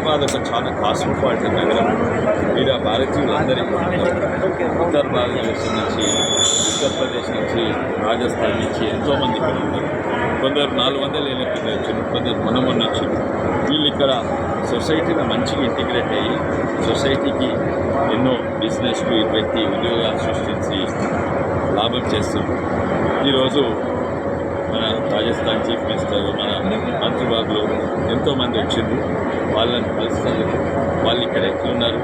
హైదరాబాద్ ఒక చాలా కాస్మోపాలిటన్ నగరం. ఈడ భారతీయులందరికీ ఉత్తర భారతదేశం నుంచి, ఉత్తరప్రదేశ్ నుంచి, రాజస్థాన్ నుంచి ఎంతోమంది ఇక్కడ ఉన్నారు. కొందరు 400 ఏళ్ళ కింద వచ్చారు, కొందరు మొన్న వచ్చారు. వీళ్ళు ఇక్కడ సొసైటీలో మంచిగా ఇంటిగ్రేట్ అయ్యి సొసైటీకి ఎన్నో బిజినెస్లు పెట్టి ఉద్యోగాలు సృష్టించి లాభం చేస్తున్నారు. ఈరోజు మన రాజస్థాన్ చీఫ్ మినిస్టర్, మన మంత్రివర్గులు ఎంతోమంది వచ్చిండ్రు. వాళ్ళని కలిసినందుకు వాళ్ళు ఇక్కడ ఎట్లున్నారు,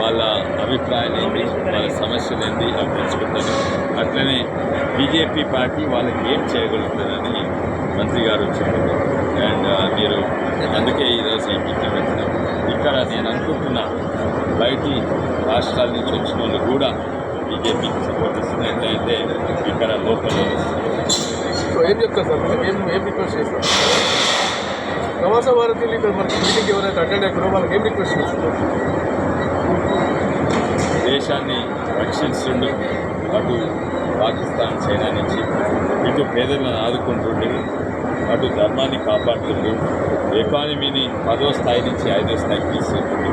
వాళ్ళ అభిప్రాయాలు ఏంటి, వాళ్ళ సమస్యలు ఏంటి అవి తెలుసుకుంటారు. అట్లనే బీజేపీ పార్టీ వాళ్ళకి ఏం చేయగలుగుతుందని మంత్రి గారు వచ్చారు. అండ్ మీరు అందుకే ఈరోజు ఈ మీటింగ్ పెట్టినాం. ఇక్కడ నేను అనుకుంటున్నా బయటి రాష్ట్రాల నుంచి వచ్చిన వాళ్ళు కూడా బీజేపీకి సపోర్ట్ ఇస్తున్నట్లయితే ఇక్కడ లోకల్ ఏం చెప్తారు సార్, ఏం రిక్వెస్ట్ చేస్తారు? ప్రవాస భారతీయులు ఇక్కడ మనకి మీటింగ్ ఎవరైతే అటెండ్ అయ్యారో వాళ్ళకి ఏం రిక్వెస్ట్ చేస్తున్నారు? దేశాన్ని రక్షిస్తుండు, అటు పాకిస్తాన్ చైనా నుంచి, ఇటు పేదలను ఆదుకుంటుండు, అటు ధర్మాన్ని కాపాడుతుండు, ఎకానమీని 10వ స్థాయి నుంచి 5వ స్థాయికి తీసుకుంటుంది.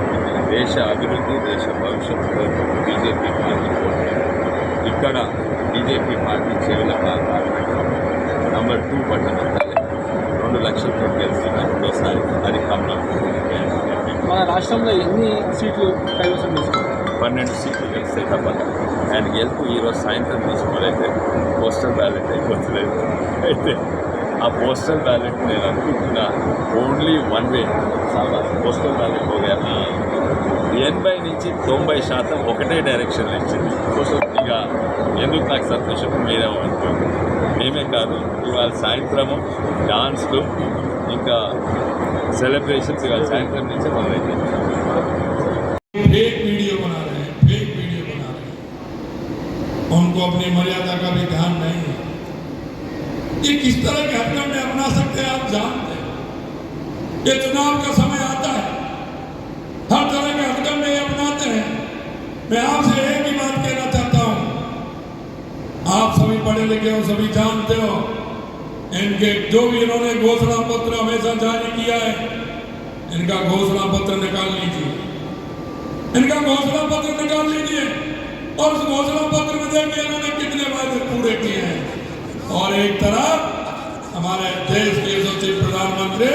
దేశ అభివృద్ధి, దేశ భవిష్యత్తు బీజేపీ పార్టీ ఇక్కడ బీజేపీ పార్టీ చెవుల నంబర్ 2 బటన్ ఉండాలి. 2 లక్షలతో గెలుస్తున్నారు ఒకసారి. అది కమలం. మన రాష్ట్రంలో ఎన్ని సీట్లు కైవసం తీసుకున్నారు? 12 సీట్లు గెలిస్తే తప్పదు. ఆయన గెలుపు ఈరోజు సాయంత్రం తీసుకోవాలైతే పోస్టల్ బ్యాలెట్ అయిపోతలేదు. అయితే ఆ పోస్టల్ బ్యాలెట్ నేను అనుకుంటున్నా ఓన్లీ 1 వే పోస్టల్ బ్యాలెట్ పోగా 80 నుంచి 90% ఒకటే డైరెక్షన్లో ఇచ్చింది. ఇక ఎందుకు నాకు సంతోషం మీరే అనుకోండి. మేమే కాదు, ఇవాళ సాయంత్రము డాన్స్లు ఇంకా సెలబ్రేషన్స్ ఇవాళ సాయంత్రం నుంచే మొదలైతే फेक वीडियो बना रहे हैं, उनको अपनी मर्यादा का भी ध्यान नहीं है। ये किस तरह के हथकंडे अपना सकते हैं आप जानते हैं। ये चुनाव का समय आता है, हर तरह के हथकंडे अपनाते हैं। मैं आपसे एक ही बात कहना चाहता हूं, आप सभी पढ़े लिखे हो, सभी जानते हो, इनके जो भी इन्होंने घोषणा पत्र हमेशा जारी किया है, इनका घोषणा पत्र निकाल लीजिए, इनका घोषणा पत्र निकाल लीजिए और उस घोषणा पत्र में देखिए इन्होंने कितने वादे पूरे किए हैं। और एक तरफ हमारे देश के यशस्वी प्रधानमंत्री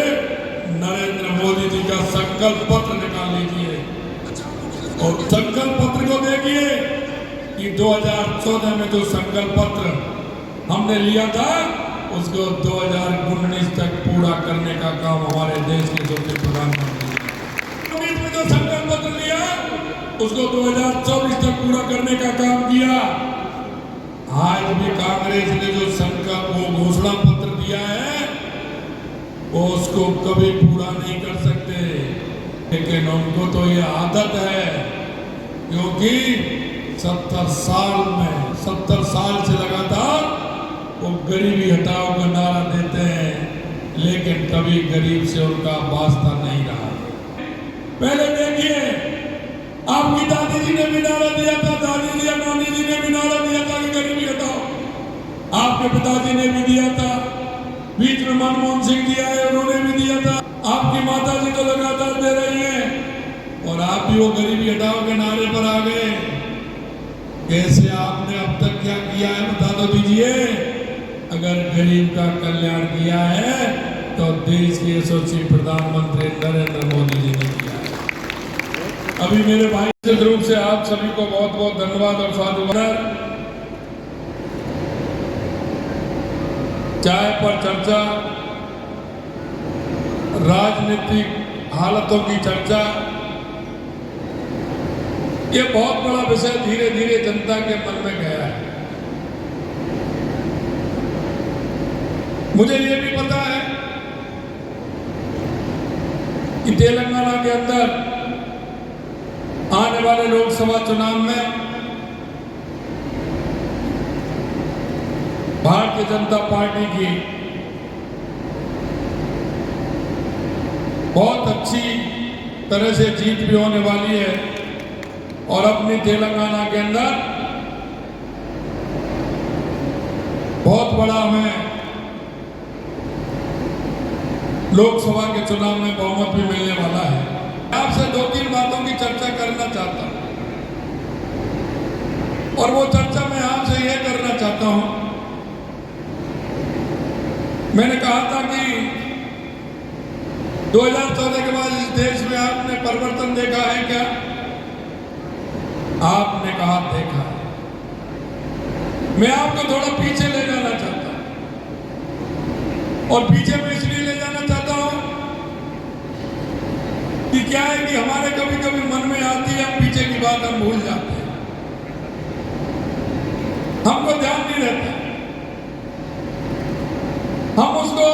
नरेंद्र मोदी जी का संकल्प पत्र निकाल लीजिए और संकल्प पत्र को देखिए कि 2014 में जो संकल्प पत्र हमने लिया था उसको 2019 तक पूरा करने का काम हमारे देश के यशस्वी प्रधानमंत्री में जो संकल्प पत्र लिया उसको 2024 तक पूरा करने का काम किया। आज भी कांग्रेस ने जो संकल्प वो घोषणा पत्र दिया है वो उसको कभी पूरा नहीं कर सकते, लेकिन उनको तो ये आदत है, क्योंकि 70 साल से लगातार वो गरीबी हटाओ का नारा देते हैं, लेकिन कभी गरीब से उनका वास्ता नहीं रहा। पहले देखिए आपकी दादी जी ने भी नारा दिया था, दादी जी या नानी जी ने भी नारा दिया था कि गरीबी हटाओ, आपके पिताजी ने भी दिया था, बीच में मनमोहन सिंह दिया है, उन्होंने भी दिया था, आपकी माता जी तो लगातार दे रही है और आप भी वो गरीबी हटाओ के नारे पर आ गए। कैसे आपने अब तक क्या किया है बता तो दीजिए। अगर गरीब का कल्याण किया है तो देश के यशस्वी प्रधानमंत्री नरेंद्र मोदी जी ने किया। अभी मेरे भाई निश्चित रूप से आप सभी को बहुत बहुत धन्यवाद और साधुवाद। चाय पर चर्चा, राजनीतिक हालतों की चर्चा, ये बहुत बड़ा विषय धीरे धीरे जनता के मन में गया है। मुझे ये भी पता है कि तेलंगाना के अंदर आने वाले लोकसभा चुनाव में भारतीय जनता पार्टी की बहुत अच्छी तरह से जीत भी होने वाली है और अपनी तेलंगाना के अंदर बहुत बड़ा हमें लोकसभा के चुनाव में बहुमत भी मिलने वाला है। आपसे 2-3 बातों की चर्चा करना चाहता हूं, और वो चर्चा मैं आपसे यह करना चाहता हूं। मैंने कहा था कि 2014 के बाद इस देश में आपने परिवर्तन देखा है क्या? आपने कहा देखा है। मैं आपको थोड़ा पीछे ले जाना चाहता हूं, और पीछे मैं इसलिए ले जाना चाहता हूं कि क्या है कि हमारे कभी कभी मन में आती है, हम पीछे की बात हम भूल जाते हैं, हमको ध्यान नहीं रहता, हम उसको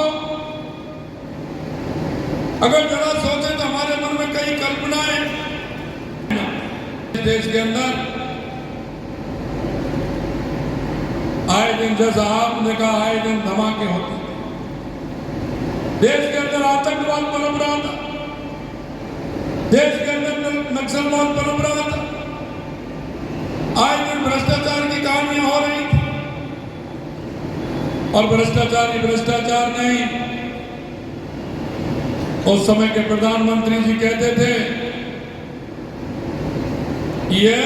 अगर जरा सोचे तो हमारे मन में कई कल्पनाएं देश के अंदर आए दिन, जैसा आपने कहा, आए दिन धमाके होते, देश के अंदर आतंकवाद पनप रहा था, देश के अंदर नक्सलवाद पनप रहा था, आए दिन भ्रष्टाचार की कहानियां हो रही थी, और भ्रष्टाचार ही भ्रष्टाचार नहीं। उस समय के प्रधानमंत्री जी कहते थे ये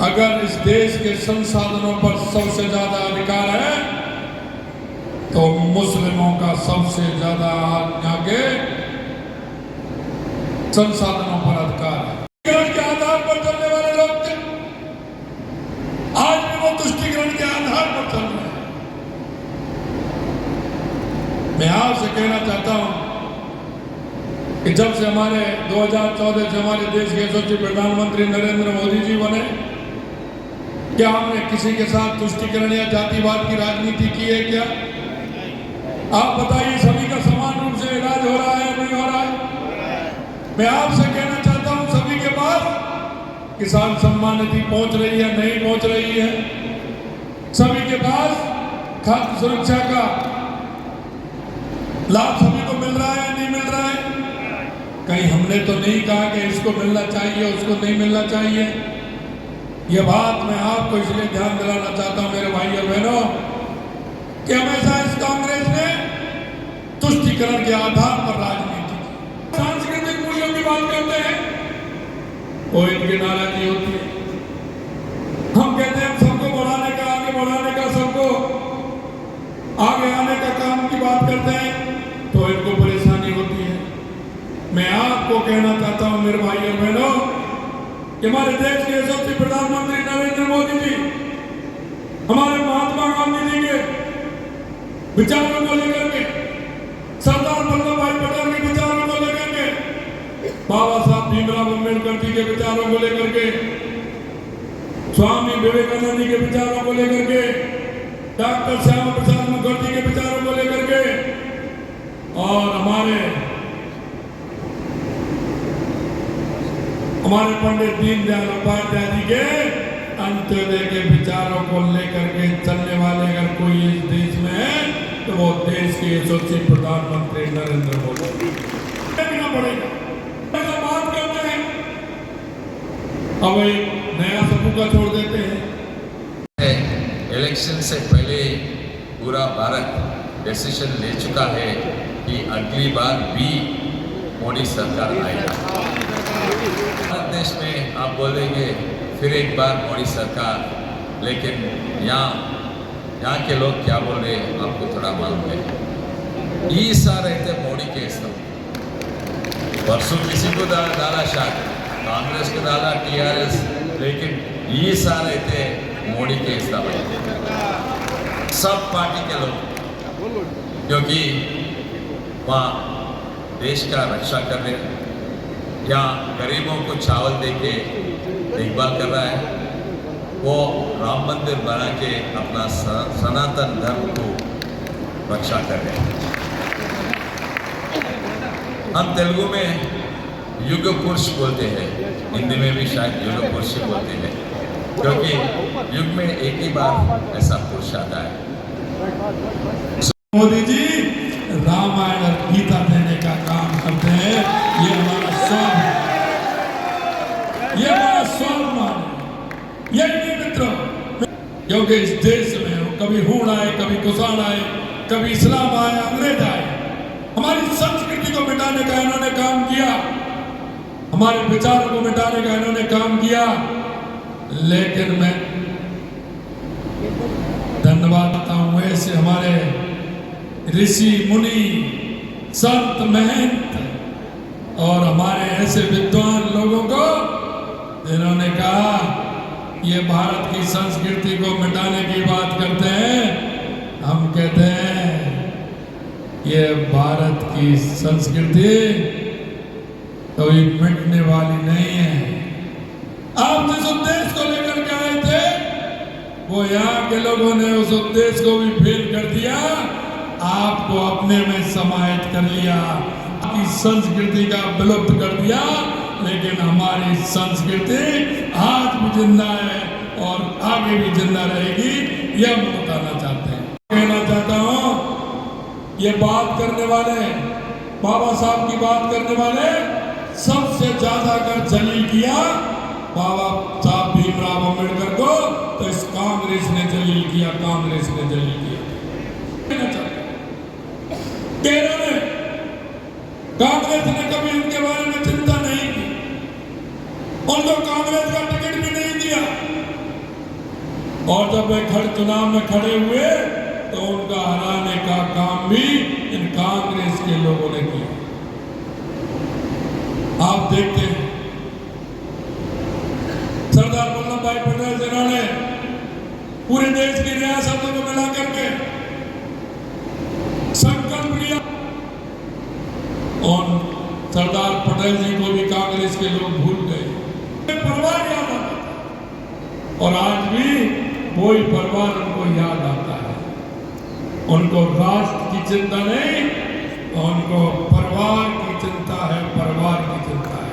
अगर इस देश के संसाधनों पर सबसे ज्यादा अधिकार है तो मुस्लिमों का सबसे ज्यादा यहाँ के संसाधनों पर अधिकार है। तुष्टिकरण के आधार पर चलने वाले लोग थे, आज भी वो तुष्टिकरण के आधार पर चल रहे हैं। मैं आपसे कहना चाहता हूं कि जब से हमारे 2014 से हमारे देश के यशस्वी प्रधानमंत्री नरेंद्र मोदी जी बने, क्या हमने किसी के साथ तुष्टिकरण या जातिवाद की राजनीति की है क्या? आप बताइए, सभी का समान रूप से इलाज हो रहा है, नहीं हो रहा है? मैं आपसे कहना चाहता हूं, सभी के पास किसान सम्मान निधि पहुंच रही है, नहीं पहुंच रही है? सभी के पास खाद्य सुरक्षा का लाभ सभी को मिल रहा है, नहीं मिल रहा है? कहीं हमने तो नहीं कहा कि इसको मिलना चाहिए, उसको नहीं मिलना चाहिए। यह बात मैं आपको इसलिए ध्यान दिलाना चाहता हूं मेरे भाई और बहनों, कि हमेशा इस कांग्रेस ने तुष्टिकरण के आधार पर राजनीति की। सांस्कृतिक मूल्यों की बात करते हैं, वो इनकी नाराजगी होती है। हम कहते हैं सबको बढ़ाने का, आगे बढ़ाने का, सबको आगे आने का काम की बात करते हैं तो इनको परेशानी होती है। मैं आपको कहना चाहता हूं मेरे भाई और बहनों कि हमारे देश के यशस्वी प्रधानमंत्री नरेंद्र मोदी जी हमारे महात्मा गांधी जी के विचारों को लेकर के, सरदार वल्लभ भाई पटेल के विचारों को लेकर के, बाबा साहब भीमराव अम्बेडकर जी के विचारों को लेकर के, स्वामी विवेकानंद जी के विचारों को लेकर के, डॉक्टर श्यामा प्रसाद मुखर्जी के विचारों को लेकर के, और हमारे पंडित दीनदयाल उपाध्याय जी के अंत्योदय के विचारों को लेकर के चलने वाले अगर कोई इस देश में है तो वो देश के यशस्वी प्रधानमंत्री नरेंद्र मोदी देखना पड़ेगा। बात करते हैं, अब एक नया सबूका छोड़ देते हैं। इलेक्शन से पहले पूरा भारत डिसीजन ले चुका है कि अगली बार भी मोदी सरकार आएगा। भारत देश में आप बोलेंगे फिर एक बार मोदी सरकार, लेकिन यहाँ के लोग क्या बोल रहे हैं आपको थोड़ा मालूम है। ई सार అయితే మోడీకే ఇస్తాం, परसों किसी को डाला शायद कांग्रेस को डाला टीआरएस, लेकिन ई सार అయితే मोदी के इस्ताम सब पार्टी के लोग, क्योंकि वहाँ देश का रक्षा कर रहे हैं या गरीबों को चावल दे के देखभाल कर रहा है, वो राम मंदिर बना के अपना सनातन धर्म को रक्षा कर रहे हैं। हम तेलुगु में युग पुरुष बोलते हैं, हिंदी में भी शायद युग पुरुष बोलते हैं, क्योंकि युग में एक ही बार ऐसा पुरुष आता है। मोदी जी रामायण और गीता देने का काम करते हैं, ये हमारा स्वाद है, ये हमारा स्वाद मान है। यही मित्रों, क्योंकि इस देश में कभी हूण आए, कभी कुषाण आए, कभी इस्लाम आए, अंग्रेज आए, हमारी संस्कृति को मिटा मिटाने का इन्होंने काम किया, हमारे विचारों को मिटाने का इन्होंने काम किया। लेकिन मैं धन्यवाद देता हूं ऐसे हमारे ऋषि मुनि संत महंत और हमारे ऐसे विद्वान लोगों को जिन्होंने कहा ये भारत की संस्कृति को मिटाने की बात करते हैं। हम कहते हैं ये भारत की संस्कृति कभी मिटने वाली नहीं है। आप जिस उद्देश्य को लेकर के आए थे वो यहाँ के लोगों ने उस उद्देश्य को भी फेल कर दिया, आपको अपने में समाहित कर लिया, आपकी संस्कृति का विलुप्त कर दिया। लेकिन हमारी संस्कृति आज भी जिंदा है और आगे भी जिंदा रहेगी, यह हम बताना चाहते हैं। कहना चाहता हूँ ये बात करने वाले, बाबा साहब की बात करने वाले सबसे ज्यादा अगर जलील किया बाबा साहब भीमराव अम्बेडकर को, तो इस कांग्रेस ने जलील किया, कांग्रेस ने जलील किया। केरल में कांग्रेस ने कभी उनके बारे में चिंता नहीं की, उनको कांग्रेस का टिकट भी नहीं दिया, और जब वे चुनाव में खड़े हुए तो उनका हराने का काम भी इन कांग्रेस के लोगों ने किया। आप देखते हैं सरदार वल्लभ भाई पटेल जिन्होंने पूरे देश की रियासतों को मिला करके संकल्प लिया, और सरदार पटेल जी को भी कांग्रेस के लोग भूल गए, परिवार याद आता था, और आज भी वही परिवार उनको याद आता है। उनको राष्ट्र की चिंता नहीं, उनको परिवार की चिंता है, परिवार की चिंता है।